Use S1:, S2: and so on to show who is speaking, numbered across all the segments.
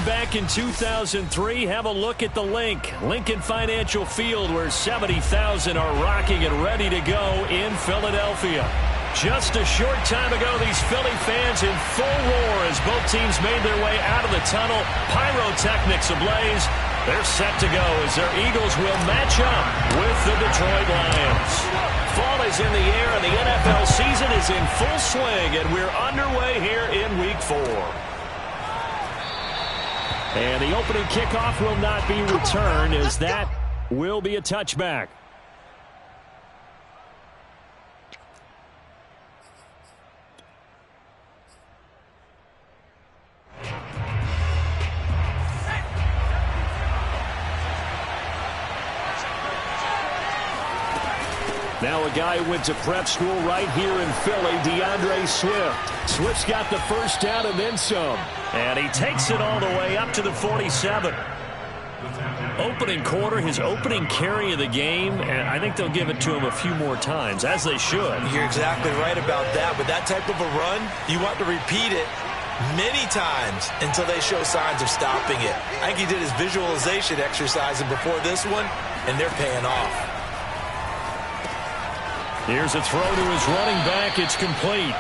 S1: back in 2003, have a look at the Lincoln Financial Field, where 70,000 are rocking and ready to go in Philadelphia. Just a short time ago, these Philly fans in full roar as both teams made their way out of the tunnel. Pyrotechnics ablaze. They're set to go as their Eagles will match up with the Detroit Lions. Fall is in the air and the NFL season is in full swing, and we're underway here in Week 4. And the opening kickoff will not be returned, as that will be a touchback. Now a guy who went to prep school right here in Philly, DeAndre Swift. Swift's got the first down and then some. And he takes it all the way up to the 47. Opening quarter, his opening carry of the game, and I think they'll give it to him a few more times, as they should.
S2: You're exactly right about that. With that type of a run, you want to repeat it many times until they show signs of stopping it. I think he did his visualization exercising before this one, and they're paying off.
S1: Here's a throw to his running back. It's complete.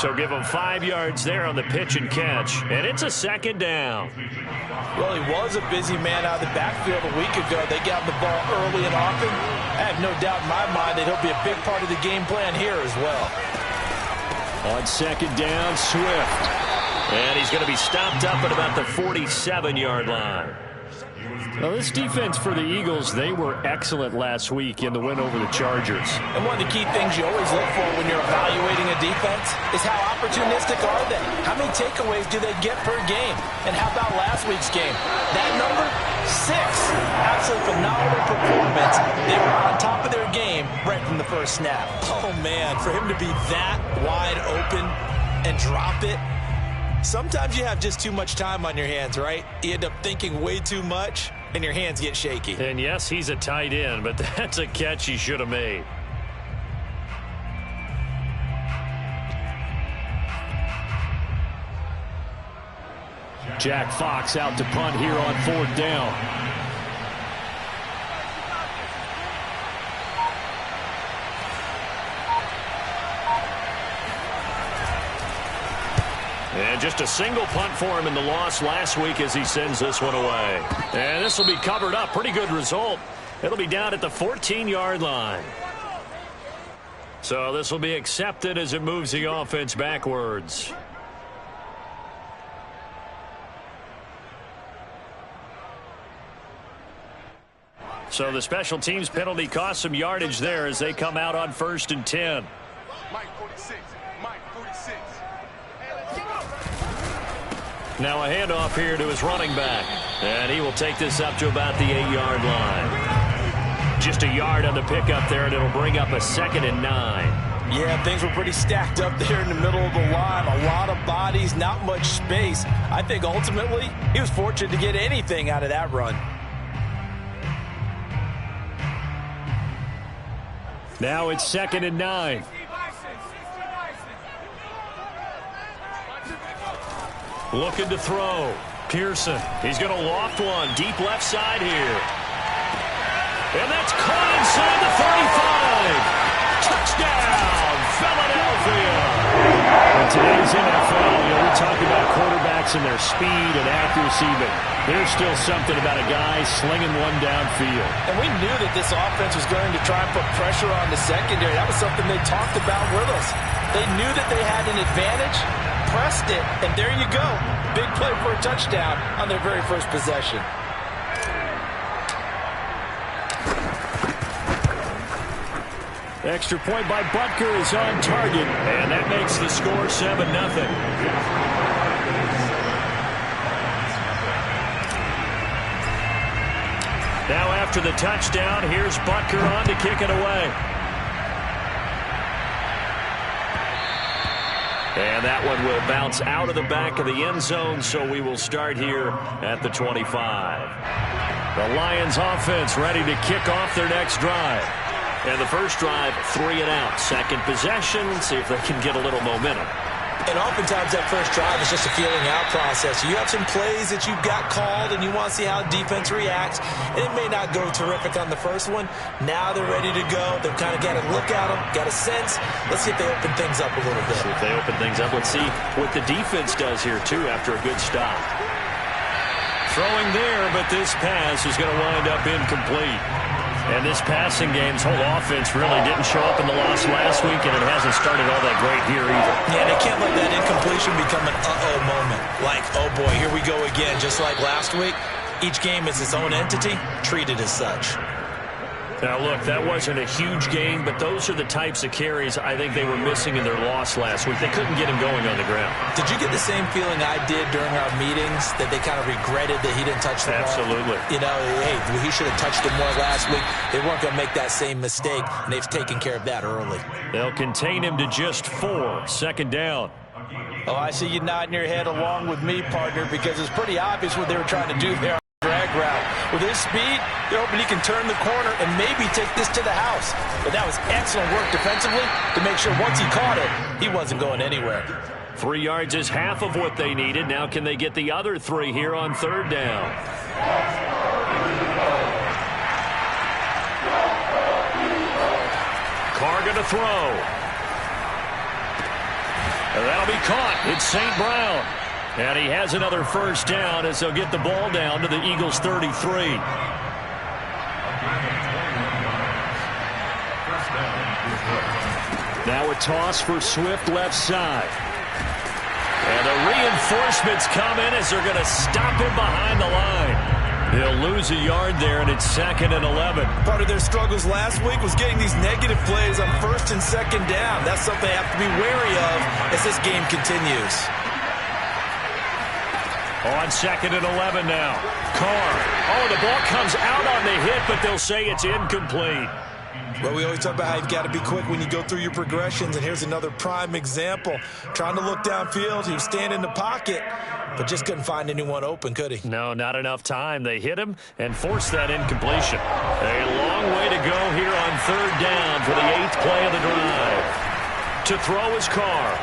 S1: So give him 5 yards there on the pitch and catch. And it's a second down.
S2: Well, he was a busy man out of the backfield a week ago. They got the ball early and often. I have no doubt in my mind that he'll be a big part of the game plan here as well.
S1: On second down, Swift. And he's going to be stopped up at about the 47-yard line. Now, this defense for the Eagles, they were excellent last week in the win over the Chargers.
S2: And one of the key things you always look for when you're evaluating a defense is how opportunistic are they? How many takeaways do they get per game? And how about last week's game? That number, 6. Absolutely phenomenal performance. They were on top of their game right from the first snap. Oh, man, for him to be that wide open and drop it. Sometimes you have just too much time on your hands, right? You end up thinking way too much, and your hands get shaky.
S1: And yes, he's a tight end, but that's a catch he should have made. Jack Fox out to punt here on 4th down. And just a single punt for him in the loss last week as he sends this one away. And this will be covered up. Pretty good result. It'll be down at the 14-yard line. So this will be accepted as it moves the offense backwards. So the special teams penalty cost some yardage there as they come out on 1st and 10.
S3: Mike 46. Mike 46.
S1: Now a handoff here to his running back. And he will take this up to about the 8-yard line. Just a yard on the pickup there, and it'll bring up a 2nd and 9.
S2: Yeah, things were pretty stacked up there in the middle of the line. A lot of bodies, not much space. I think ultimately he was fortunate to get anything out of that run.
S1: Now it's 2nd and 9. Looking to throw. Pearson. He's going to loft one. Deep left side here. And that's caught inside the 35. Touchdown, Philadelphia. In today's NFL, we talk about quarterbacks and their speed and accuracy, but there's still something about a guy slinging one downfield.
S2: And we knew that this offense was going to try and put pressure on the secondary. That was something they talked about with us. They knew that they had an advantage, pressed it, and there you go. Big play for a touchdown on their very first possession.
S1: Extra point by Butker is on target, and that makes the score 7-0. Now after the touchdown, here's Butker on to kick it away. And that one will bounce out of the back of the end zone, so we will start here at the 25. The Lions offense ready to kick off their next drive. And the first drive, 3 and out. Second possession, see if they can get a little momentum.
S2: And oftentimes that first drive is just a feeling out process. You have some plays that you've got called and you want to see how defense reacts. And it may not go terrific on the first one. Now they're ready to go. They've kind of got a look at them, got a sense. Let's see if they open things up a little bit.
S1: So if they open things up, let's see what the defense does here, too, after a good stop. Throwing there, but this pass is going to wind up incomplete. And this passing game's whole offense really didn't show up in the loss last week, and it hasn't started all that great here either.
S2: Yeah, they can't let that incompletion become an uh-oh moment. Like, oh boy, here we go again. Just like last week, each game is its own entity, treated as such.
S1: Now, look, that wasn't a huge game, but those are the types of carries I think they were missing in their loss last week. They couldn't get him going on the ground.
S2: Did you get the same feeling I did during our meetings, that they kind of regretted that he didn't touch the ball?
S1: Absolutely.
S2: You know, hey, he should have touched it more last week. They weren't going to make that same mistake, and they've taken care of that early.
S1: They'll contain him to just 4. Second down.
S2: Oh, I see you nodding your head along with me, partner, because it's pretty obvious what they were trying to do there. Drag route. With his speed, they're hoping he can turn the corner and maybe take this to the house. But that was excellent work defensively to make sure once he caught it, he wasn't going anywhere.
S1: 3 yards is half of what they needed. Now can they get the other 3 here on third down? Carr going to throw. That'll be caught. It's St. Brown. And he has another first down as they'll get the ball down to the Eagles' 33. Now a toss for Swift left side. And the reinforcements come in as they're going to stop him behind the line. He'll lose a yard there, and it's 2nd and 11.
S2: Part of their struggles last week was getting these negative plays on 1st and 2nd down. That's something they have to be wary of as this game continues.
S1: On 2nd and 11 now. Carr. Oh, the ball comes out on the hit, but they'll say it's incomplete.
S2: Well, we always talk about how you've got to be quick when you go through your progressions, and here's another prime example. Trying to look downfield, he was standing in the pocket, but just couldn't find anyone open, could he?
S1: No, not enough time. They hit him and forced that incompletion. A long way to go here on third down for the 8th play of the drive. To throw is Carr.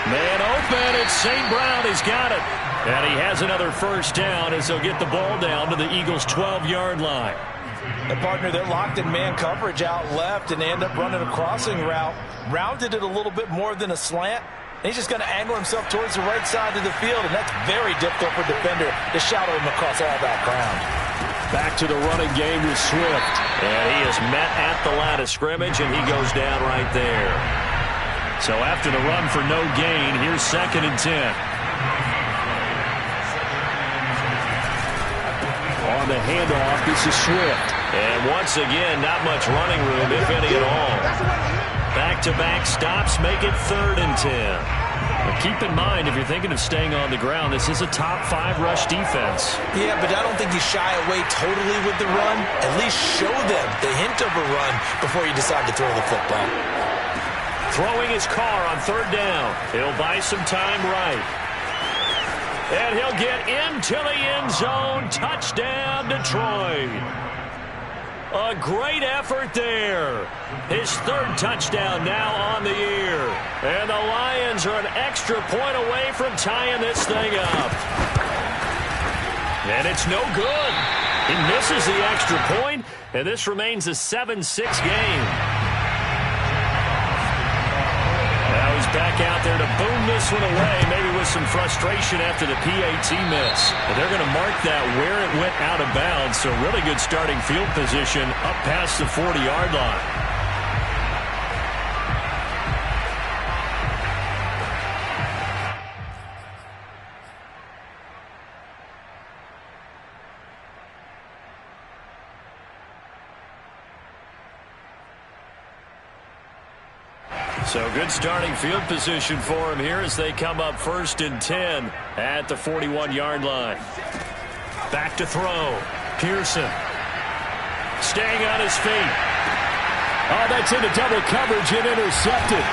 S1: Man open, it's St. Brown. He's got it. And he has another first down as they'll get the ball down to the Eagles' 12-yard line.
S2: The partner, they're locked in man coverage out left, and they end up running a crossing route. Rounded it a little bit more than a slant. And he's just going to angle himself towards the right side of the field, and that's very difficult for a defender to shadow him across all that ground.
S1: Back to the running game with Swift. And he is met at the line of scrimmage, and he goes down right there. So after the run for no gain, here's 2nd and 10. On the handoff, this is Swift. And once again, not much running room, if any at all. Back-to-back stops make it 3rd and 10. But keep in mind, if you're thinking of staying on the ground, this is a top 5 rush defense.
S2: Yeah, but I don't think you shy away totally with the run. At least show them the hint of a run before you decide to throw the football.
S1: Throwing his Carr on third down. He'll buy some time right. And he'll get into the end zone. Touchdown, Detroit. A great effort there. His 3rd touchdown now on the year. And the Lions are an extra point away from tying this thing up. And it's no good. He misses the extra point, and this remains a 7-6 game. Now he's back out there to boom this one away, maybe with some frustration after the PAT miss. But they're going to mark that where it went out of bounds, so really good starting field position up past the 40-yard line. So good starting field position for him here as they come up 1st and 10 at the 41-yard line. Back to throw. Pearson staying on his feet. Oh, that's into double coverage and intercepted.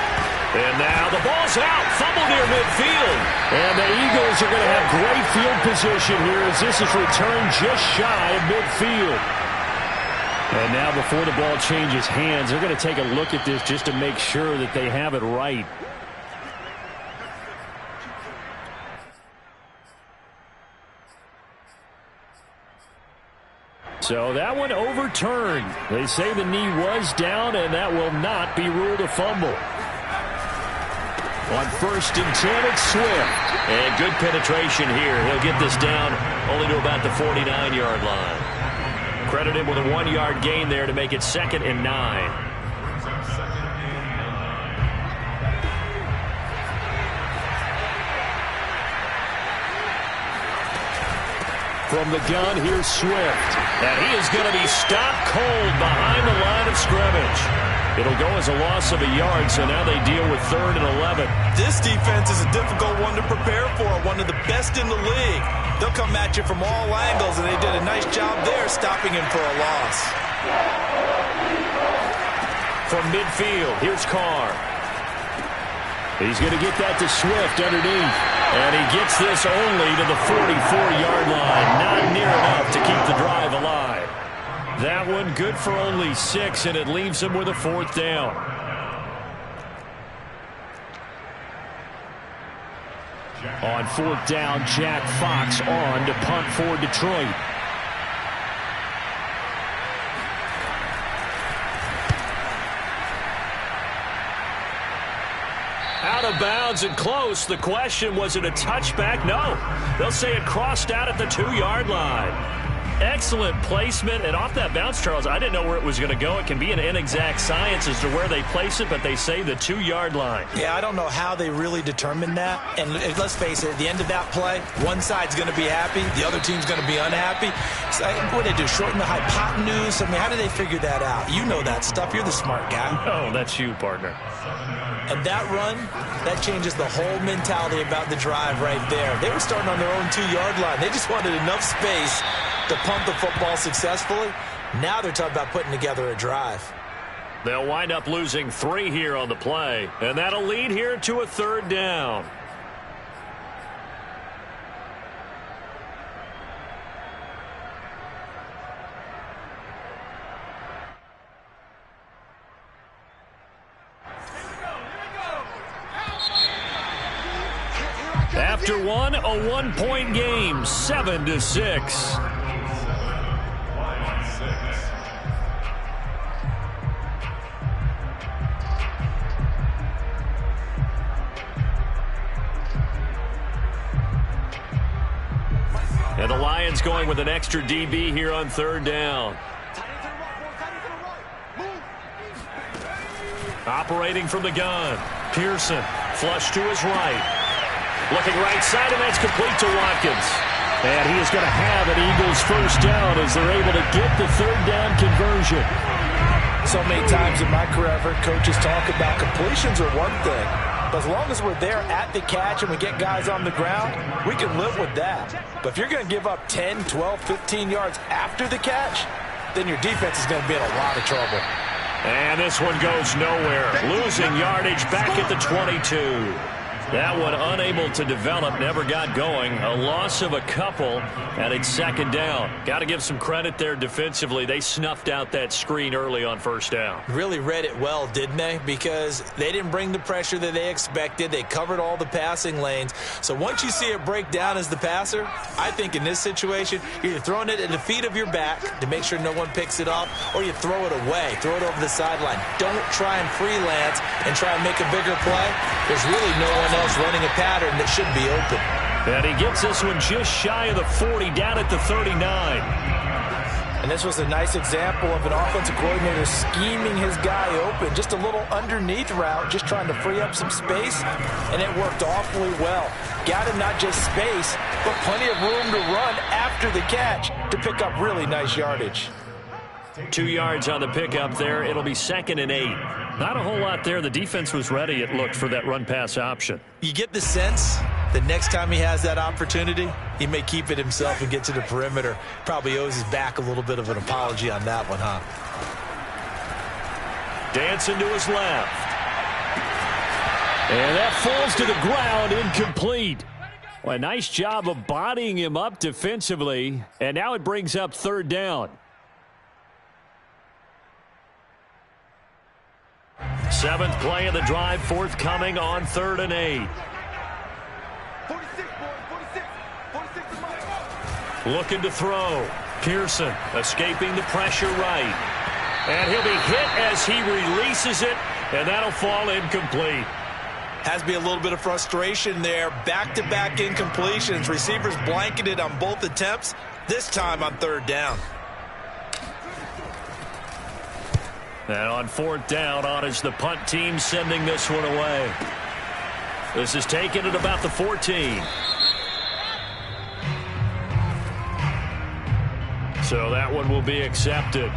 S1: And now the ball's out. Fumble near midfield. And the Eagles are going to have great field position here as this is returned just shy of midfield. And now before the ball changes hands, they're going to take a look at this just to make sure that they have it right. So that one overturned. They say the knee was down, and that will not be ruled a fumble. On 1st and 10, it's Swift. And good penetration here. He'll get this down only to about the 49-yard line. Credit him with a 1-yard gain there to make it 2nd and 9. From the gun, here's Swift. And he is going to be stopped cold behind the line of scrimmage. It'll go as a loss of a yard, so now they deal with 3rd and 11.
S2: This defense is a difficult one to prepare for, one of the best in the league. They'll come at you from all angles, and they did a nice job there stopping him for a loss.
S1: From midfield, here's Carr. He's going to get that to Swift underneath. And he gets this only to the 44-yard line. Not near enough to keep the drive alive. That one good for only 6, and it leaves him with a 4th down. On 4th down, Jack Fox on to punt for Detroit. Out of bounds and close. The question, was it a touchback? No. They'll say it crossed out at the 2-yard line. Excellent placement, and off that bounce, Charles, I didn't know where it was going to go. It can be an inexact science as to where they place it, but they say the 2-yard line.
S2: Yeah, I don't know how they really determined that. And let's face it, at the end of that play, one side's going to be happy, the other team's going to be unhappy. So, what do they do, shorten the hypotenuse? I mean, how do they figure that out? You know that stuff. You're the smart guy.
S1: Oh, that's you, partner.
S2: And that run, that changes the whole mentality about the drive right there. They were starting on their own 2-yard line. They just wanted enough space to pump the football successfully. Now they're talking about putting together a drive.
S1: They'll wind up losing 3 here on the play, and that'll lead here to a 3rd down. After one, a 1-point game, 7-6. And the Lions going with an extra DB here on 3rd down. Operating from the gun. Pearson, flush to his right. Looking right side, and that's complete to Watkins. And he is going to have an Eagles 1st down as they're able to get the 3rd down conversion.
S2: So many times in my career, I've heard coaches talk about completions are one thing. But as long as we're there at the catch and we get guys on the ground, we can live with that. But if you're going to give up 10, 12, 15 yards after the catch, then your defense is going to be in a lot of trouble.
S1: And this one goes nowhere. Losing yardage back at the 22. That one unable to develop, never got going. A loss of a couple, and it's 2nd down. Got to give some credit there defensively. They snuffed out that screen early on 1st down.
S2: Really read it well, didn't they? Because they didn't bring the pressure that they expected. They covered all the passing lanes. So once you see it break down as the passer, I think in this situation, you're either throwing it at the feet of your back to make sure no one picks it off, or you throw it away, throw it over the sideline. Don't try and freelance and try and make a bigger play. There's really no one else running a pattern that should be open.
S1: And he gets this one just shy of the 40, down at the 39.
S2: And this was a nice example of an offensive coordinator scheming his guy open. Just a little underneath route, just trying to free up some space, and it worked awfully well. Got him not just space, but plenty of room to run after the catch to pick up really nice yardage.
S1: 2 yards on the pickup there. It'll be 2nd and 8. Not a whole lot there. The defense was ready, it looked, for that run-pass option.
S2: You get the sense that next time he has that opportunity, he may keep it himself and get to the perimeter. Probably owes his back a little bit of an apology on that one, huh? Dancing to his left.
S1: And that falls to the ground, incomplete. Well, a nice job of bodying him up defensively. And now it brings up 3rd down. Seventh play of the drive forthcoming on 3rd and 8.
S3: 46, boys, 46. 46 is mine.
S1: Looking to throw. Pearson escaping the pressure right. And he'll be hit as he releases it, and that'll fall incomplete.
S2: Has to be a little bit of frustration there. Back-to-back incompletions. Receivers blanketed on both attempts, this time on 3rd down.
S1: And on 4th down, on is the punt team sending this one away. This is taken at about the 14. So that one will be accepted.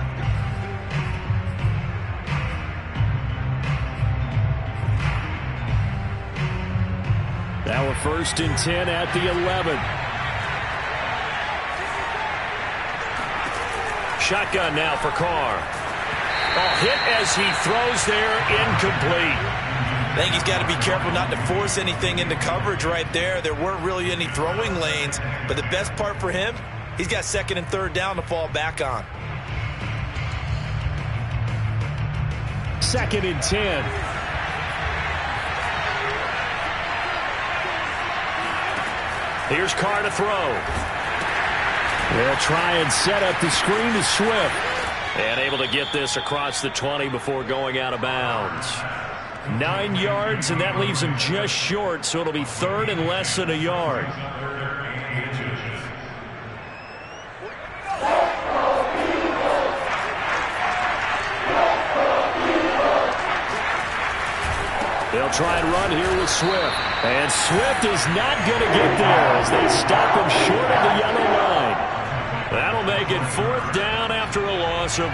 S1: Now we're 1st and 10 at the 11. Shotgun now for Carr. Hit as he throws there, incomplete.
S2: I think he's got to be careful not to force anything into coverage right there. There weren't really any throwing lanes, but the best part for him, he's got 2nd and 3rd down to fall back on.
S1: 2nd and 10. Here's Carr to throw. They'll try and set up the screen to Swift. And able to get this across the 20 before going out of bounds. 9 yards, and that leaves him just short, so it'll be 3rd and less than a yard. They'll try and run here with Swift. And Swift is not going to get there as they stop him short of the yellow line. That'll make it 4th down after a loss of 1.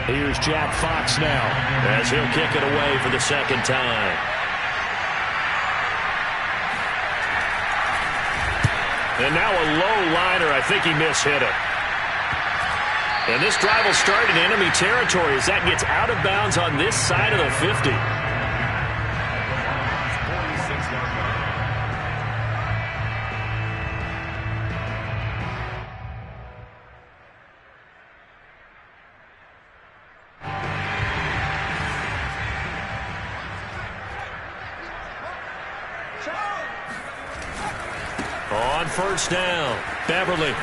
S1: Here's Jack Fox now as he'll kick it away for the 2nd time. And now a low liner. I think he mishit it. And this drive will start in enemy territory as that gets out of bounds on this side of the 50. On 1st down, Beverly.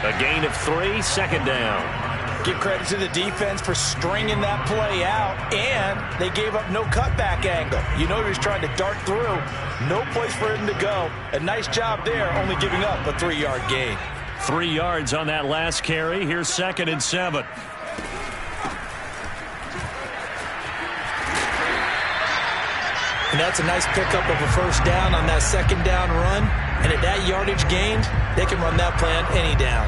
S1: A gain of 3, 2nd down.
S2: Give credit to the defense for stringing that play out, and they gave up no cutback angle. You know he was trying to dart through. No place for him to go. A nice job there, only giving up a 3-yard gain.
S1: 3 yards on that last carry. Here's 2nd and 7.
S2: And that's a nice pickup of a 1st down on that 2nd down run. And at that yardage gained, they can run that plan any down.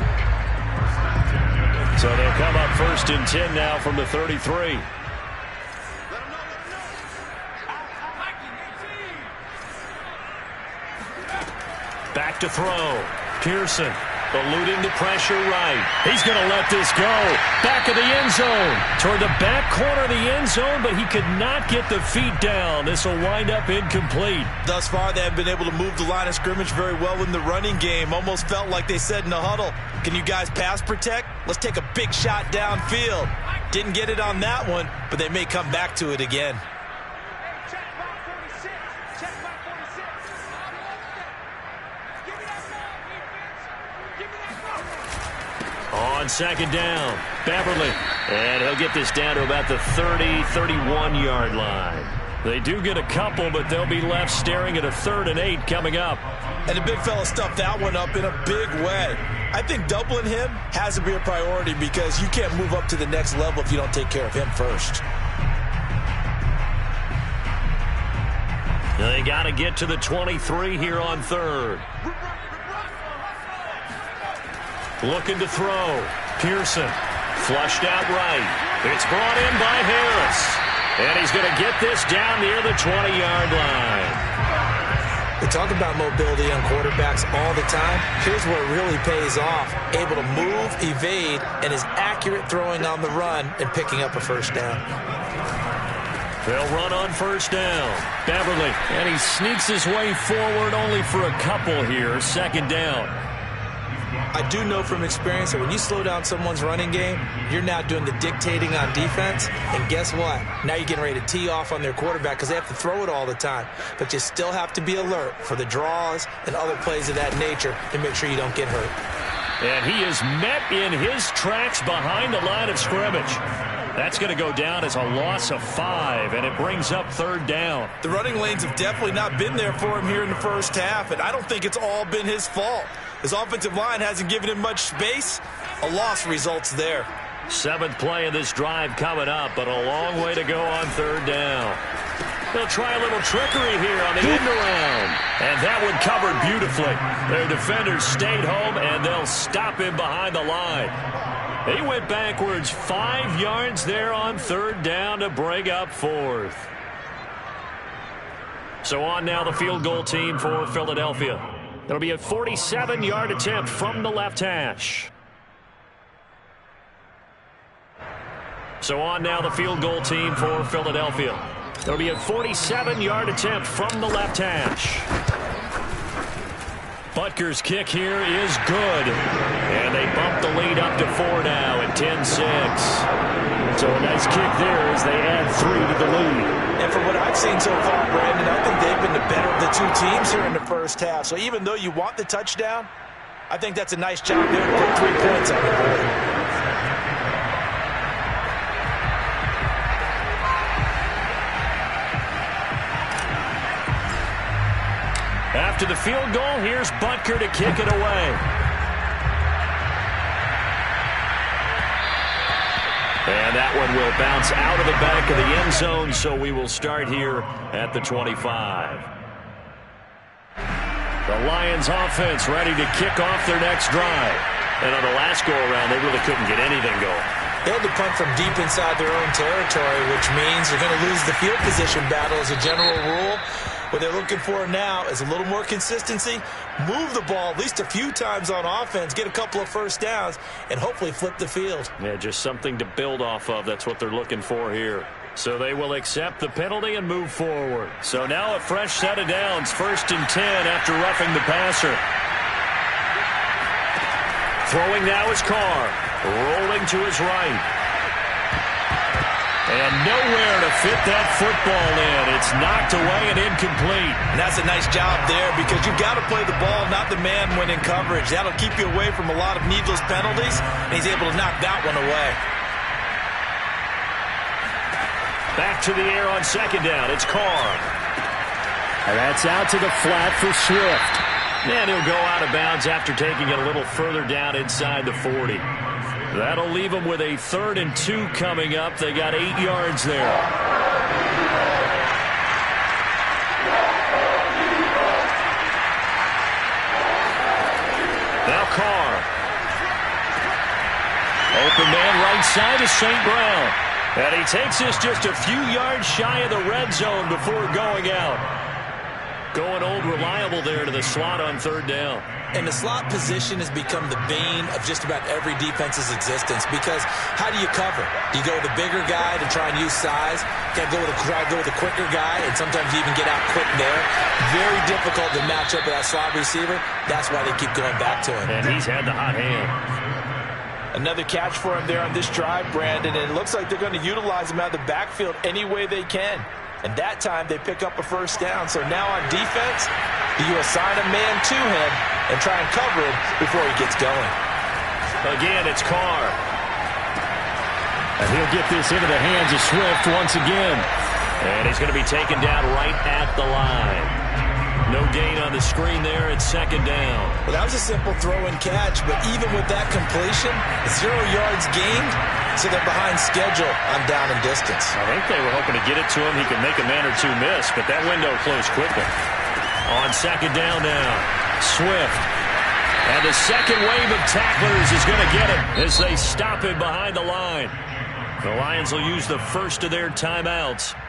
S1: So they'll come up 1st and 10 now from the 33. Back to throw. Pearson eluding the pressure right. He's going to let this go. Back of the end zone. Toward the back corner of the end zone, but he could not get the feet down. This will wind up incomplete.
S2: Thus far, they have been able to move the line of scrimmage very well in the running game. Almost felt like they said in the huddle, can you guys pass protect? Let's take a big shot downfield. Didn't get it on that one, but they may come back to it again.
S1: On 2nd down, Beverly. And he'll get this down to about the 30, 31-yard line. They do get a couple, but they'll be left staring at a 3rd and 8 coming up.
S2: And the big fella stuffed that one up in a big way. I think doubling him has to be a priority because you can't move up to the next level if you don't take care of him first.
S1: They got to get to the 23 here on 3rd. Looking to throw. Pearson flushed out right. It's brought in by Harris. And he's going to get this down near the 20-yard line.
S2: They talk about mobility on quarterbacks all the time. Here's where it really pays off. Able to move, evade, and is accurate throwing on the run and picking up a 1st down.
S1: They'll run on first down. Beverly, and he sneaks his way forward only for a couple here. Second down.
S2: I do know from experience that when you slow down someone's running game, you're now doing the dictating on defense. And guess what? Now you're getting ready to tee off on their quarterback because they have to throw it all the time. But you still have to be alert for the draws and other plays of that nature to make sure you don't get hurt.
S1: And he is met in his tracks behind the line of scrimmage. That's going to go down as a loss of 5, and it brings up third down.
S2: The running lanes have definitely not been there for him here in the first half, and I don't think it's all been his fault. His offensive line hasn't given him much space. A loss results there.
S1: 7th play of this drive coming up, but a long way to go on third down. They'll try a little trickery here on the end around. And that one covered beautifully. Their defenders stayed home, and they'll stop him behind the line. He went backwards 5 yards there on third down to bring up 4th. So on now the field goal team for Philadelphia. It'll be a 47-yard attempt from the left hash. So on now the field goal team for Philadelphia. It'll be a 47-yard attempt from the left hash. Butker's kick here is good. And they bump the lead up to 4 now at 10-6. So a nice kick there as they add 3 to the lead.
S2: And from what I've seen so far, Brandon, I think they've been the better of the two teams here in the first half. So even though you want the touchdown, I think that's a nice job there to put 3 points on the board.
S1: After the field goal, here's Butker to kick it away. And that one will bounce out of the back of the end zone, so we will start here at the 25. The Lions offense ready to kick off their next drive. And on the last go-around, they really couldn't get anything going.
S2: They had to punt from deep inside their own territory, which means they're going to lose the field position battle as a general rule. What they're looking for now is a little more consistency, move the ball at least a few times on offense, get a couple of first downs, and hopefully flip the field.
S1: Yeah, just something to build off of. That's what they're looking for here. So they will accept the penalty and move forward. So now a fresh set of downs, 1st and 10 after roughing the passer. Throwing now is Carr, rolling to his right. And nowhere to fit that football in. It's knocked away and incomplete.
S2: And that's a nice job there because you've got to play the ball, not the man when in coverage. That'll keep you away from a lot of needless penalties, and he's able to knock that one away.
S1: Back to the air on 2nd down. It's Carr. And that's out to the flat for Swift. And he'll go out of bounds after taking it a little further down inside the 40. That'll leave them with a 3rd and 2 coming up. They got 8 yards there. Now Carr. Open man right side to St. Brown. And he takes this just a few yards shy of the red zone before going out. Going old reliable there to the slot on 3rd down.
S2: And the slot position has become the bane of just about every defense's existence because how do you cover? Do you go with the bigger guy to try and use size? Got to try to go with the quicker guy and sometimes even get out quick there. Very difficult to match up with that slot receiver. That's why they keep going back to him.
S1: And he's had the hot hand.
S2: Another catch for him there on this drive, Brandon, and it looks like they're going to utilize him out of the backfield any way they can. And that time they pick up a first down. So now on defense, do you assign a man to him and try and cover him before he gets going?
S1: Again, it's Carr. And he'll get this into the hands of Swift once again. And he's going to be taken down right at the line. No gain on the screen there at 2nd down.
S2: Well, that was a simple throw and catch, but even with that completion, 0 yards gained, so they're behind schedule on down and distance.
S1: I think they were hoping to get it to him. He could make a man or 2 miss, but that window closed quickly. On 2nd down now, Swift. And the second wave of tacklers is going to get him as they stop him behind the line. The Lions will use the first of their timeouts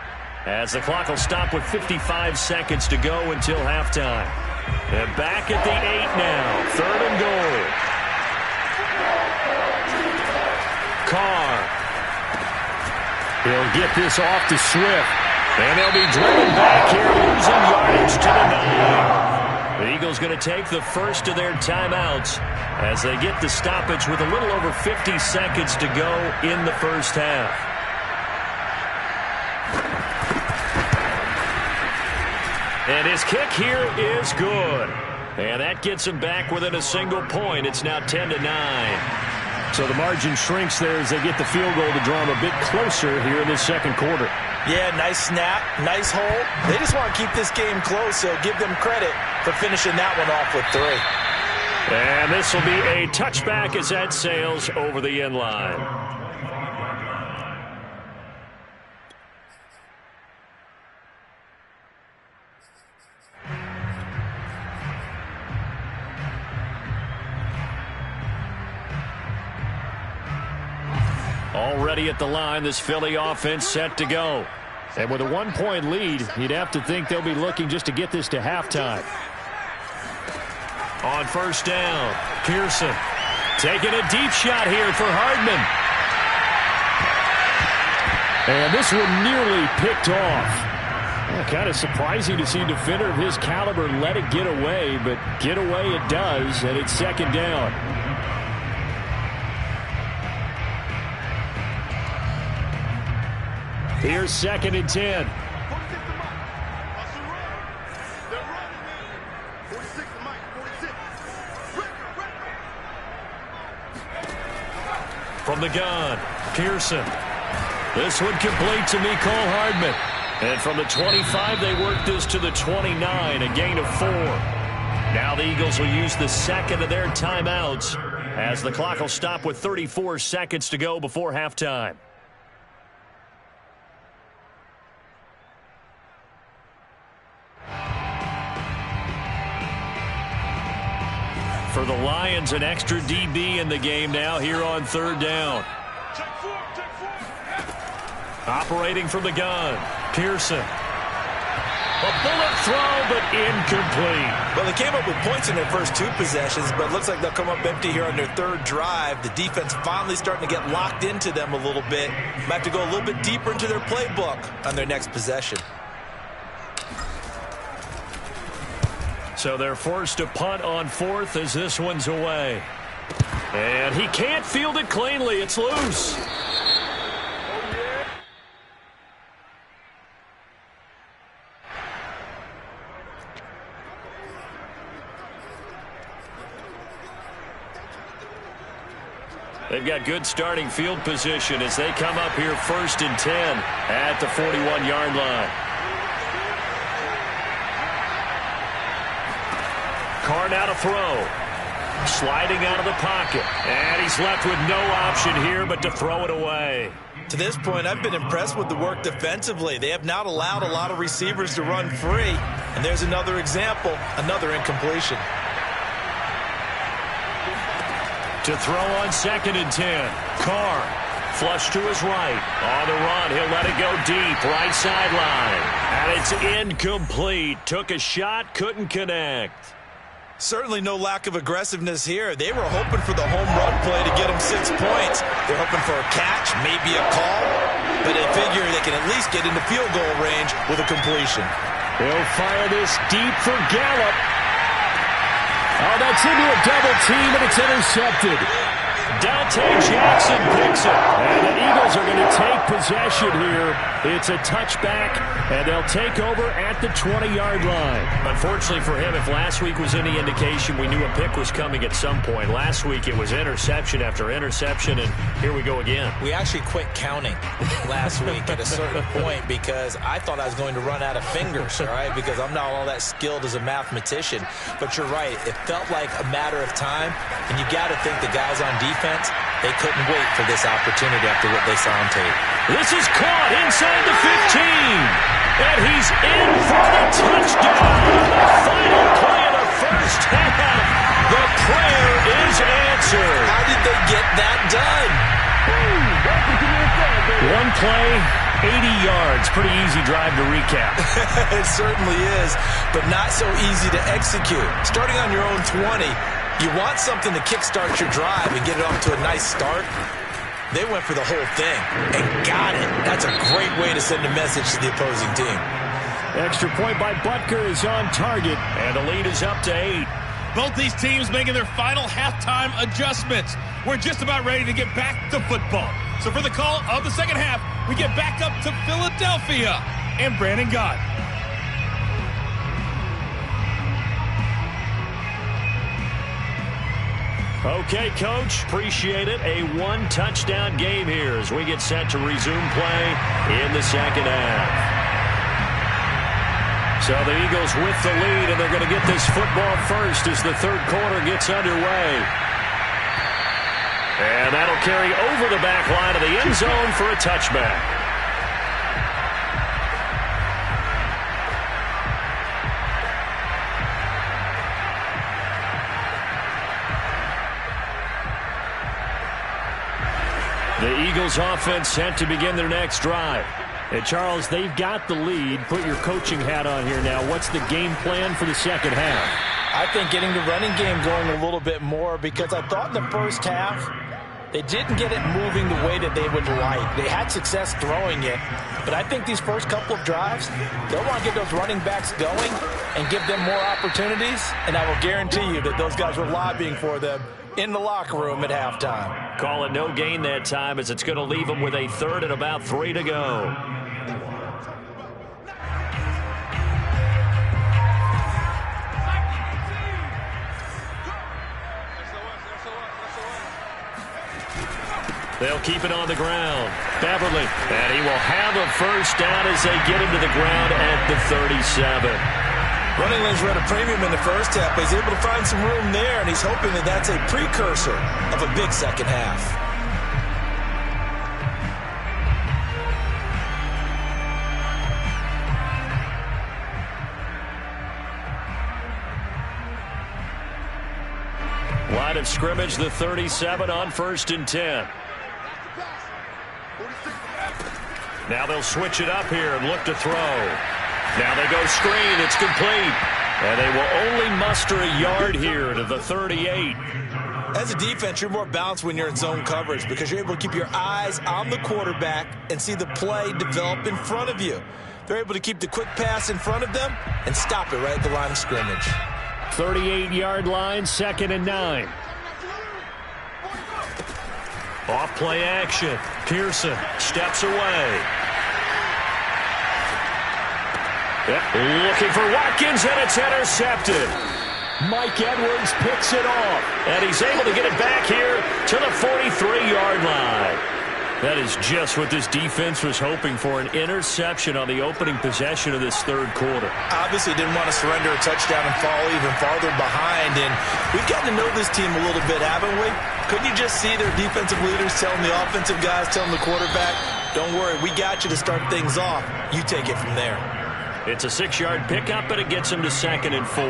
S1: as the clock will stop with 55 seconds to go until halftime. And back at the 8 now, 3rd and goal. Carr. He'll get this off to Swift. And they'll be driven back here, losing yardage to the 9. The Eagles going to take the first of their timeouts as they get the stoppage with a little over 50 seconds to go in the first half. And his kick here is good. And that gets him back within a single point. It's now 10-9. So the margin shrinks there as they get the field goal to draw them a bit closer here in this second quarter.
S2: Yeah, nice snap, nice hole. They just want to keep this game close, so give them credit for finishing that one off with 3.
S1: And this will be a touchback as that sails over the end line. Already at the line, this Philly offense set to go. And with a 1-point lead, you'd have to think they'll be looking just to get this to halftime. On first down, Pearson taking a deep shot here for Hardman. And this one nearly picked off. Kind of surprising to see a defender of his caliber let it get away, but get away it does, and it's second down. Here's 2nd and 10. From the gun, Pearson. This one complete to Mecole Hardman. And from the 25, they work this to the 29, a gain of 4. Now the Eagles will use the second of their timeouts as the clock will stop with 34 seconds to go before halftime. For the Lions, an extra DB in the game now here on third down. Operating from the gun, Pearson. A bullet throw, but incomplete.
S2: Well, they came up with points in their first 2 possessions, but it looks like they'll come up empty here on their third drive. The defense finally starting to get locked into them a little bit. Might have to go a little bit deeper into their playbook on their next possession.
S1: So they're forced to punt on 4th as this one's away. And he can't field it cleanly. It's loose. They've got good starting field position as they come up here 1st and 10 at the 41-yard line. Carr now to throw. Sliding out of the pocket. And he's left with no option here but to throw it away.
S2: To this point, I've been impressed with the work defensively. They have not allowed a lot of receivers to run free. And there's another example, another incompletion.
S1: To throw on 2nd and 10. Carr flush to his right. On the run, he'll let it go deep. Right sideline. And it's incomplete. Took a shot, couldn't connect.
S2: Certainly no lack of aggressiveness here. They were hoping for the home run play to get them 6 points. They're hoping for a catch, maybe a call. But they figure they can at least get into field goal range with a completion.
S1: They'll fire this deep for Gallup. Oh, that's into a double team, and it's intercepted. Dante Jackson picks it. And the Eagles are going to take possession here. It's a touchback, and they'll take over at the 20-yard line. Unfortunately for him, if last week was any indication, we knew a pick was coming at some point. Last week it was interception after interception, and here we go again.
S2: We actually quit counting last week at a certain point because I thought I was going to run out of fingers, all right, because I'm not all that skilled as a mathematician. But you're right. It felt like a matter of time, and you got to think the guys on defense, they couldn't wait for this opportunity after what they saw on tape.
S1: This is caught inside the 15. And he's in for the touchdown. The final play of the first half. The prayer is answered.
S2: How did they get that done?
S1: One play, 80 yards. Pretty easy drive to recap.
S2: It certainly is, but not so easy to execute. Starting on your own 20, you want something to kickstart your drive and get it off to a nice start. They went for the whole thing and got it. That's a great way to send a message to the opposing team.
S1: Extra point by Butker is on target, and the lead is up to 8.
S4: Both these teams making their final halftime adjustments. We're just about ready to get back to football. So for the call of the second half, we get back up to Philadelphia and Brandon Gott.
S1: Okay, Coach, appreciate it. A one-touchdown game here as we get set to resume play in the second half. So the Eagles with the lead, and they're going to get this football first as the third quarter gets underway. And that'll carry over the back line of the end zone for a touchback. The Eagles offense set to begin their next drive. And Charles, they've got the lead. Put your coaching hat on here now. What's the game plan for the second half?
S2: I think getting the running game going a little bit more, because I thought in the first half they didn't get it moving the way that they would like. They had success throwing it, but I think these first couple of drives, they'll want to get those running backs going and give them more opportunities, and I will guarantee you that those guys were lobbying for them in the locker room at halftime.
S1: Call it no gain that time, as it's going to leave them with a third and about 3 to go. They'll keep it on the ground. Beverly, and he will have a first down as they get him to the ground at the 37.
S2: Running lanes were at a premium in the first half, but he's able to find some room there, and he's hoping that that's a precursor of a big second half.
S1: Line of scrimmage, the 37 on 1st and 10. Now they'll switch it up here and look to throw. Now they go screen. It's complete. And they will only muster a yard here to the 38.
S2: As a defense, you're more balanced when you're in zone coverage because you're able to keep your eyes on the quarterback and see the play develop in front of you. They're able to keep the quick pass in front of them and stop it right at the line of scrimmage.
S1: 38-yard line, 2nd and 9. Off play action. Pearson steps away. Looking for Watkins, and it's intercepted. Mike Edwards picks it off, and he's able to get it back here to the 43-yard line. That is just what this defense was hoping for, an interception on the opening possession of this third quarter.
S2: Obviously didn't want to surrender a touchdown and fall even farther behind, and we've gotten to know this team a little bit, haven't we? Couldn't you just see their defensive leaders telling the offensive guys, telling the quarterback, don't worry, we got you to start things off. You take it from there.
S1: It's a 6-yard pickup, and it gets him to 2nd and 4.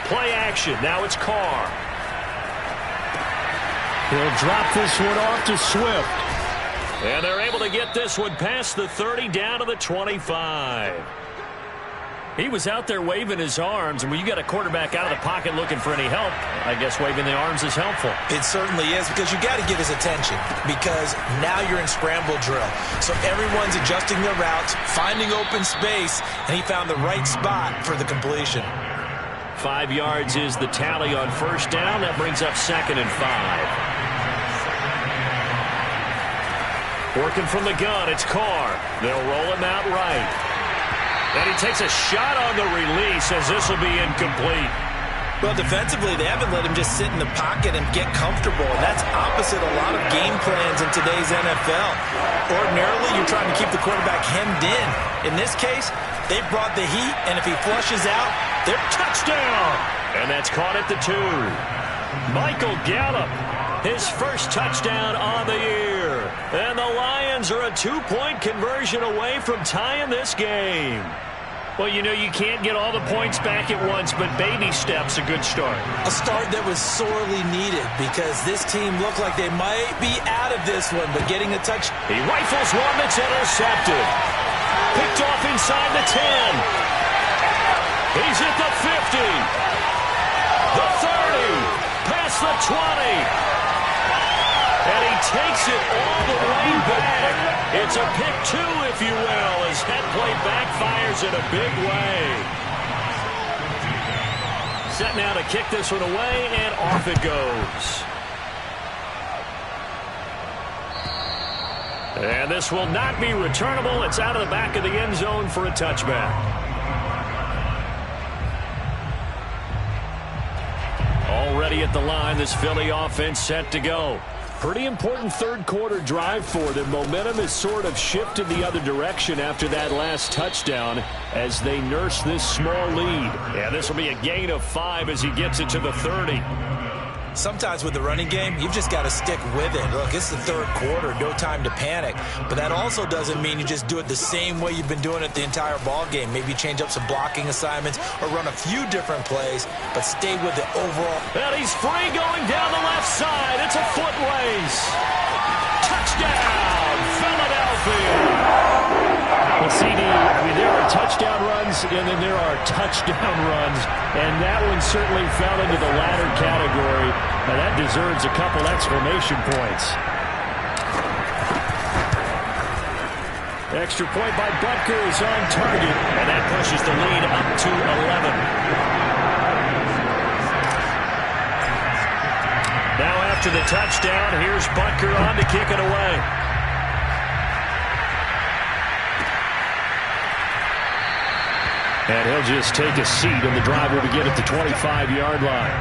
S1: Play action. Now it's Carr. He'll drop this one off to Swift. And they're able to get this one past the 30 down to the 25. He was out there waving his arms, and when you got a quarterback out of the pocket looking for any help, I guess waving the arms is helpful.
S2: It certainly is, because you got to get his attention, because now you're in scramble drill. So everyone's adjusting their routes, finding open space, and he found the right spot for the completion.
S1: 5 yards is the tally on 1st down. That brings up 2nd and 5. Working from the gun, it's Carr. They'll roll him out right. And he takes a shot on the release as this will be incomplete.
S2: Well, defensively, they haven't let him just sit in the pocket and get comfortable. And that's opposite a lot of game plans in today's NFL. Ordinarily, you're trying to keep the quarterback hemmed in. In this case, they brought the heat, and if he flushes out, they're touchdown.
S1: And that's caught at the 2. Michael Gallup, his first touchdown on the year. And the Lions are a 2-point conversion away from tying this game. Well, you know, you can't get all the points back at once, but baby steps a good start.
S2: A start that was sorely needed because this team looked like they might be out of this one, but getting a touch.
S1: He rifles one that's intercepted. Picked off inside the 10. He's at the 50. The 30. Past the 20. And he takes it all the way back. It's a pick 2, if you will, as that play backfires in a big way. Set now to kick this one away, and off it goes. And this will not be returnable. It's out of the back of the end zone for a touchback. Already at the line, this Philly offense set to go. Pretty important third quarter drive for them. Momentum has sort of shifted the other direction after that last touchdown as they nurse this small lead. Yeah, this will be a gain of 5 as he gets it to the 30.
S2: Sometimes with the running game, you've just got to stick with it. Look, it's the third quarter, no time to panic. But that also doesn't mean you just do it the same way you've been doing it the entire ball game. Maybe change up some blocking assignments or run a few different plays, but stay with the overall.
S1: And he's free going down the left side. It's a foot race. Touchdown, Philadelphia. Well, CD, I mean, there are touchdown runs, and then there are touchdown runs, and that one certainly fell into the latter category. Now, that deserves a couple exclamation points. Extra point by Butker is on target, and that pushes the lead up to 11. Now, after the touchdown, here's Butker on to kick it away. And he'll just take a seat, and the drive will begin at the 25-yard line.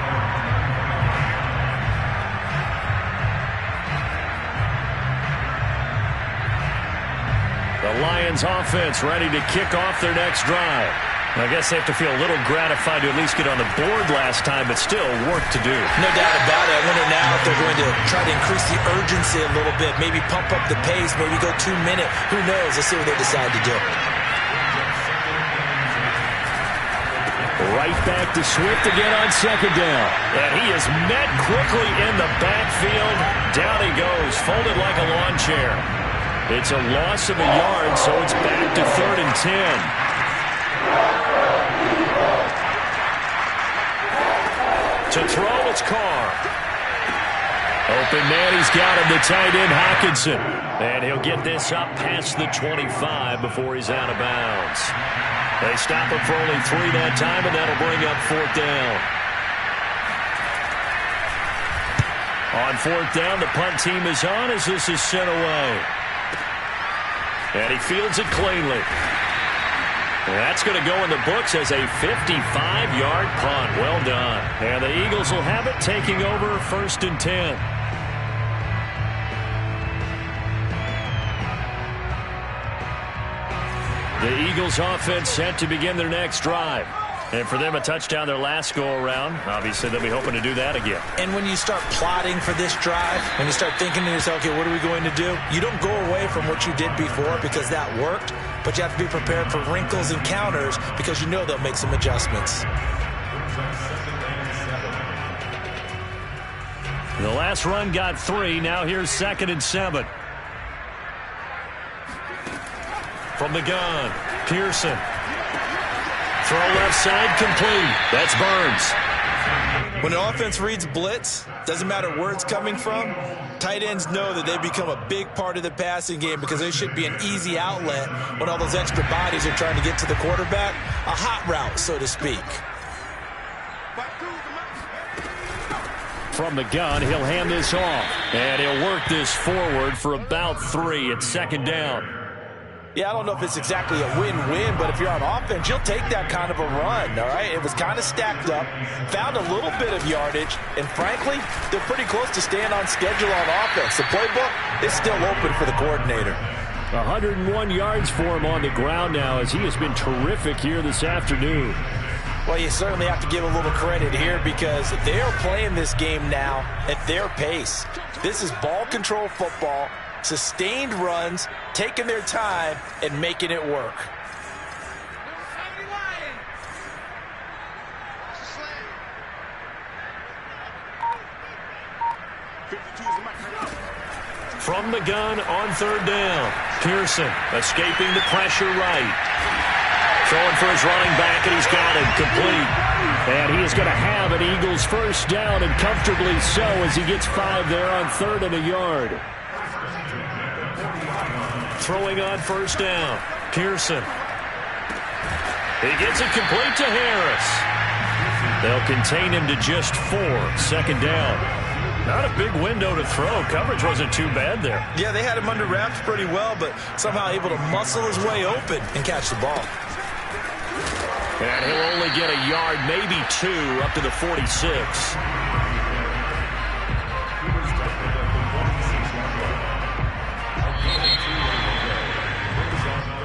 S1: The Lions offense ready to kick off their next drive. I guess they have to feel a little gratified to at least get on the board last time, but still work to do.
S2: No doubt about it. I wonder now if they're going to try to increase the urgency a little bit, maybe pump up the pace, maybe go 2-minute. Who knows? Let's see what they decide to do.
S1: Right back to Swift again on second down. And he is met quickly in the backfield. Down he goes, folded like a lawn chair. It's a loss of a yard, so it's back to 3rd and 10. To throw, it's Carr. Open man, he's got him, the tight end, Hockenson. And he'll get this up past the 25 before he's out of bounds. They stop him for only 3 that time, and that'll bring up 4th down. On 4th down, the punt team is on as this is sent away. And he fields it cleanly. And that's going to go in the books as a 55-yard punt. Well done. And the Eagles will have it, taking over 1st and 10. The Eagles offense set to begin their next drive. And for them, a touchdown their last go-around. Obviously, they'll be hoping to do that again.
S2: And when you start plotting for this drive, when you start thinking to yourself, okay, what are we going to do? You don't go away from what you did before because that worked, but you have to be prepared for wrinkles and counters because you know they'll make some adjustments.
S1: The last run got 3. Now here's 2nd and 7. From the gun, Pearson. Throw left side, complete. That's Burns.
S2: When an offense reads blitz, doesn't matter where it's coming from, tight ends know that they become a big part of the passing game because they should be an easy outlet when all those extra bodies are trying to get to the quarterback. A hot route, so to speak.
S1: From the gun, he'll hand this off. And he'll work this forward for about 3 at 2nd down.
S2: Yeah, I don't know if it's exactly a win-win, but if you're on offense, you'll take that kind of a run, all right? It was kind of stacked up, found a little bit of yardage, and frankly, they're pretty close to staying on schedule on offense. The playbook is still open for the coordinator.
S1: 101 yards for him on the ground now as he has been terrific here this afternoon.
S2: Well, you certainly have to give a little credit here because they are playing this game now at their pace. This is ball control football. Sustained runs, taking their time, and making it work.
S1: From the gun on third down. Pearson escaping the pressure right. Throwing for his running back, and he's got it. Complete. And he is going to have an Eagles first down, and comfortably so, as he gets 5 there on 3rd and a yard. Throwing on first down. Pearson. He gets it complete to Harris. They'll contain him to just 4. 2nd down. Not a big window to throw. Coverage wasn't too bad there.
S2: Yeah, they had him under wraps pretty well, but somehow able to muscle his way open and catch the ball.
S1: And he'll only get a yard, maybe 2, up to the 46.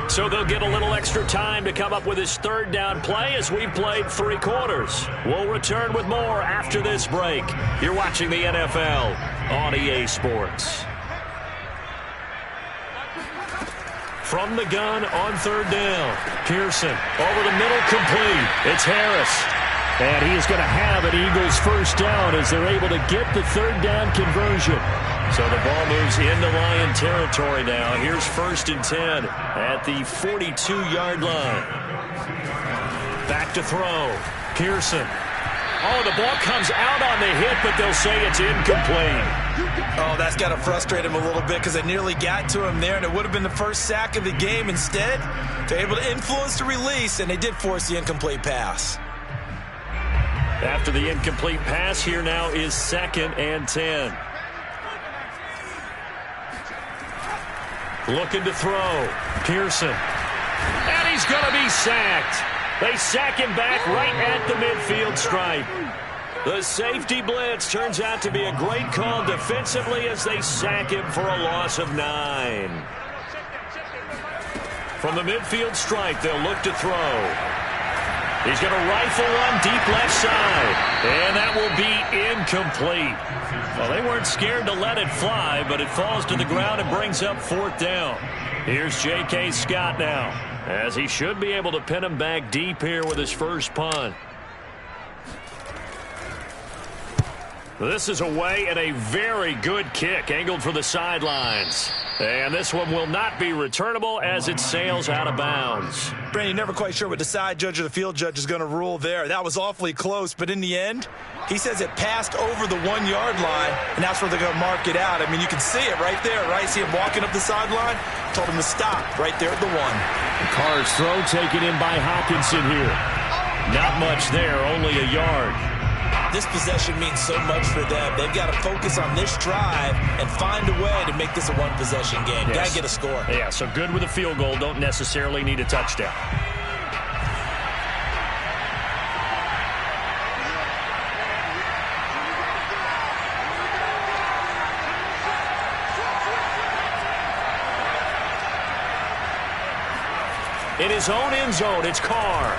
S1: So they'll get a little extra time to come up with his 3rd down play as we've played 3 quarters. We'll return with more after this break. You're watching the NFL on EA Sports. From the gun on 3rd down. Pearson over the middle, complete. It's Harris. And he is going to have an Eagles first down as they're able to get the 3rd down conversion. So the ball moves into Lion territory now. Here's 1st and 10 at the 42-yard line. Back to throw. Pearson. Oh, the ball comes out on the hit, but they'll say it's incomplete.
S2: Oh, that's got to frustrate him a little bit because they nearly got to him there, and it would have been the first sack of the game. Instead, they're able to influence the release, and they did force the incomplete pass.
S1: After the incomplete pass, here now is 2nd and 10. Looking to throw. Pearson. And he's going to be sacked. They sack him back right at the midfield stripe. The safety blitz turns out to be a great call defensively as they sack him for a loss of 9. From the midfield stripe, they'll look to throw. He's going to rifle one deep left side. And that will be incomplete. Well, they weren't scared to let it fly, but it falls to the ground and brings up 4th down. Here's J.K. Scott now, as he should be able to pin him back deep here with his first punt. This is away and a very good kick angled for the sidelines. And this one will not be returnable as it sails out of bounds.
S2: Brandon, you're never quite sure what the side judge or the field judge is going to rule there. That was awfully close, but in the end, he says it passed over the 1-yard line, and that's where they're going to mark it out. I mean, you can see it right there, right? See him walking up the sideline? Told him to stop right there at the 1.
S1: Carr's throw taken in by Hockenson here. Not much there, only a yard.
S2: This possession means so much for them. They've got to focus on this drive and find a way to make this a one-possession game.
S1: Yes.
S2: Got to get a score.
S1: Yeah, so good with a field goal. Don't necessarily need a touchdown. In his own end zone, it's Carr.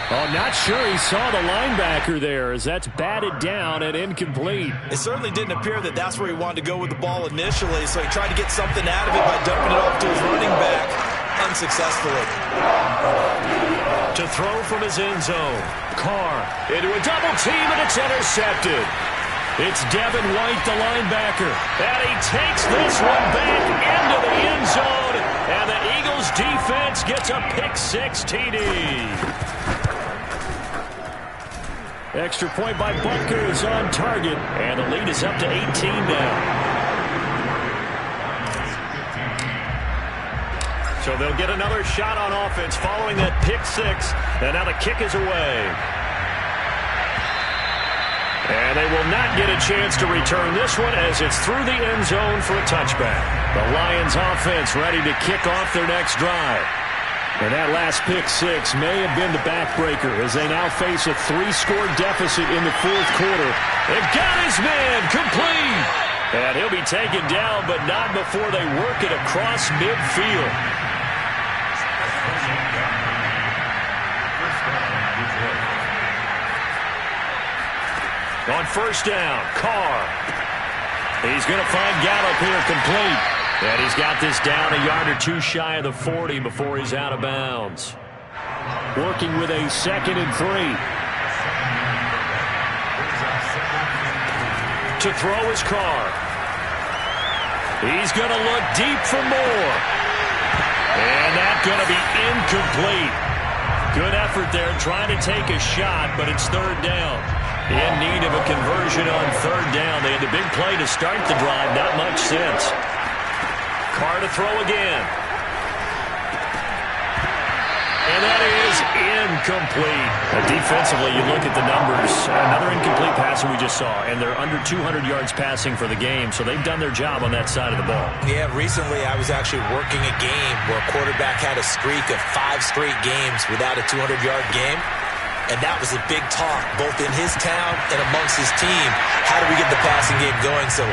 S1: Oh, not sure he saw the linebacker there as that's batted down and incomplete.
S2: It certainly didn't appear that that's where he wanted to go with the ball initially, so he tried to get something out of it by dumping it off to his running back unsuccessfully.
S1: To throw from his end zone. Carr into a double team, and it's intercepted. It's Devin White, the linebacker, and he takes this one back into the end zone, and the Eagles defense gets a pick-6 TD. Extra point by Butker is on target, and the lead is up to 18 now. So they'll get another shot on offense following that pick-6, and now the kick is away. And they will not get a chance to return this one as it's through the end zone for a touchback. The Lions offense ready to kick off their next drive. And that last pick-6 may have been the backbreaker as they now face a 3-score deficit in the 4th quarter. They've got his man complete. And he'll be taken down, but not before they work it across midfield. On first down, Carr. He's going to find Gallup here complete. And he's got this down a yard or 2 shy of the 40 before he's out of bounds. Working with a 2nd and 3. To throw is Carr. He's going to look deep for more. And that's going to be incomplete. Good effort there trying to take a shot, but it's third down. In need of a conversion on third down. They had the big play to start the drive, not much since. Carr to throw again. And that is incomplete. Defensively, you look at the numbers. Another incomplete pass we just saw, and they're under 200 yards passing for the game, so they've done their job on that side of the ball.
S2: Yeah, recently I was actually working a game where a quarterback had a streak of 5 straight games without a 200-yard game, and that was a big talk, both in his town and amongst his team. How do we get the passing game going? So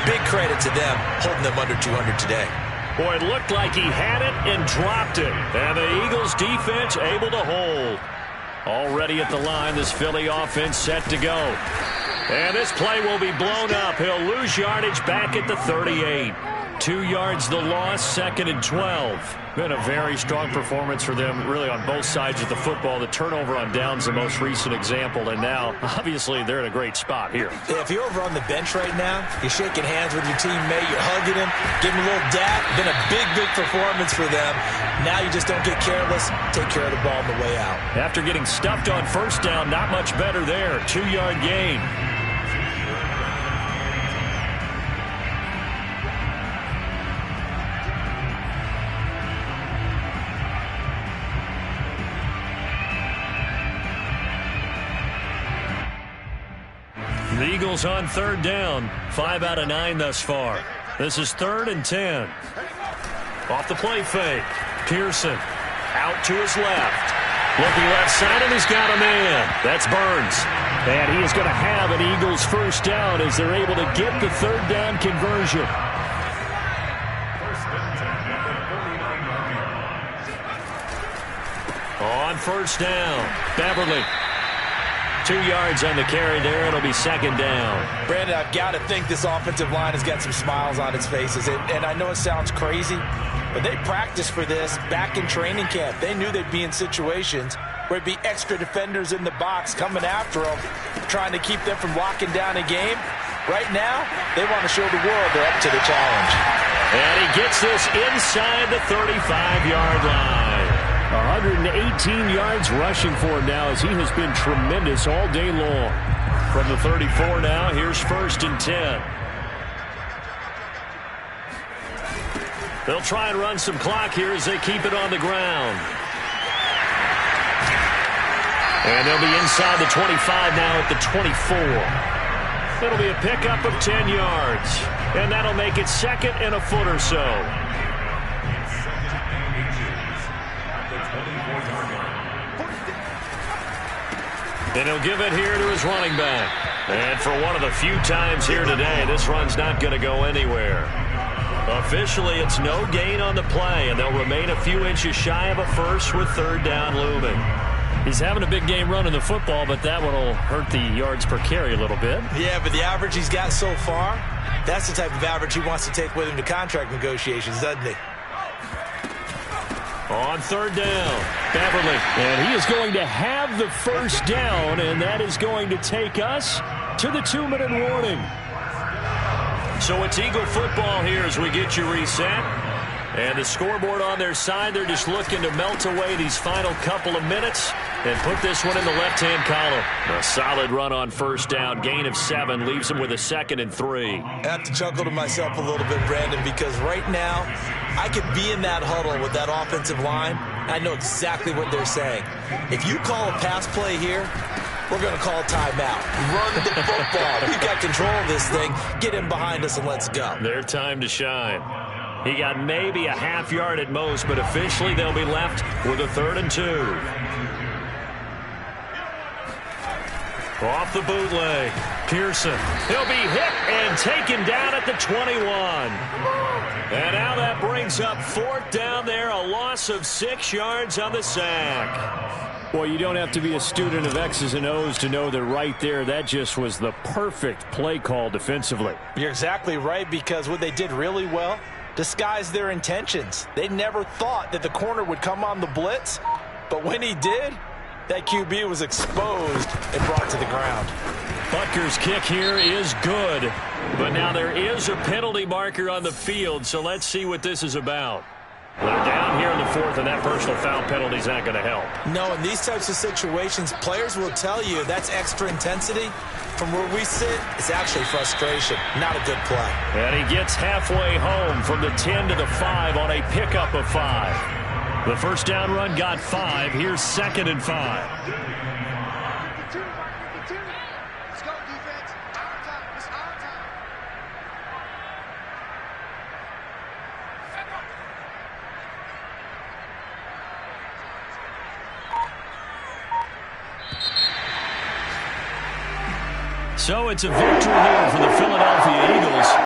S2: big credit to them holding them under 200 today.
S1: Boy, it looked like he had it and dropped it. And the Eagles defense able to hold. Already at the line, this Philly offense set to go. And this play will be blown up. He'll lose yardage back at the 38. 2 yards the loss, 2nd and 12. Been a very strong performance for them, really, on both sides of the football. The turnover on downs, the most recent example, and now, obviously, they're in a great spot here.
S2: Yeah, if you're over on the bench right now, you're shaking hands with your teammate, you're hugging him, giving him a little dap. Been a big, big performance for them. Now you just don't get careless. Take care of the ball on the way out.
S1: After getting stuffed on first down, not much better there. 2-yard gain. The Eagles on third down. 5 out of 9 thus far. This is 3rd and 10. Off the play fake. Pearson out to his left. Looking left side, and he's got a man. That's Burns. And he is going to have an Eagles first down as they're able to get the third down conversion. On first down, Beverly. 2 yards on the carry there. It'll be 2nd down.
S2: Brandon, I've got to think this offensive line has got some smiles on its faces. And I know it sounds crazy, but they practiced for this back in training camp. They knew they'd be in situations where it'd be extra defenders in the box coming after them, trying to keep them from locking down a game. Right now, they want to show the world they're up to the challenge.
S1: And he gets this inside the 35-yard line. 118 yards rushing for him now as he has been tremendous all day long. From the 34 now, here's 1st and 10. They'll try and run some clock here as they keep it on the ground. And they'll be inside the 25 now at the 24. It'll be a pickup of 10 yards. And that'll make it 2nd and a foot or so. And he'll give it here to his running back. And for one of the few times here today, this run's not going to go anywhere. Officially, it's no gain on the play, and they'll remain a few inches shy of a first with third down looming. He's having a big game running the football, but that one will hurt the yards per carry a little bit.
S2: Yeah, but the average he's got so far, that's the type of average he wants to take with him to contract negotiations, doesn't he?
S1: On third down, Beverly. And he is going to have the first down, and that is going to take us to the 2-minute warning. So it's Eagle football here as we get you reset. And the scoreboard on their side, they're just looking to melt away these final couple of minutes and put this one in the left-hand column. A solid run on first down, gain of 7, leaves them with a 2nd and 3.
S2: I have to chuckle to myself a little bit, Brandon, because right now I could be in that huddle with that offensive line. I know exactly what they're saying. If you call a pass play here, we're going to call a timeout. Run the football. We've got control of this thing. Get in behind us and let's go.
S1: Their time to shine. He got maybe a half yard at most, but officially they'll be left with a 3rd and 2. Off the bootleg, Pearson. He'll be hit and taken down at the 21. And now that brings up 4th down there, a loss of 6 yards on the sack. Well, you don't have to be a student of X's and O's to know that right there, that just was the perfect play call defensively.
S2: You're exactly right, because what they did really well, disguise their intentions. They never thought that the corner would come on the blitz, but when he did, that QB was exposed and brought to the ground.
S1: Butker's kick here is good. But now there is a penalty marker on the field, so let's see what this is about. They're down here in the fourth, and that personal foul penalty is not going to help.
S2: No, in these types of situations, players will tell you that's extra intensity. From where we sit, it's actually frustration, not a good play.
S1: And he gets halfway home from the 10 to the 5 on a pickup of 5. The first down run got 5. Here's 2nd and 5. So it's a victory here for the Philadelphia Eagles.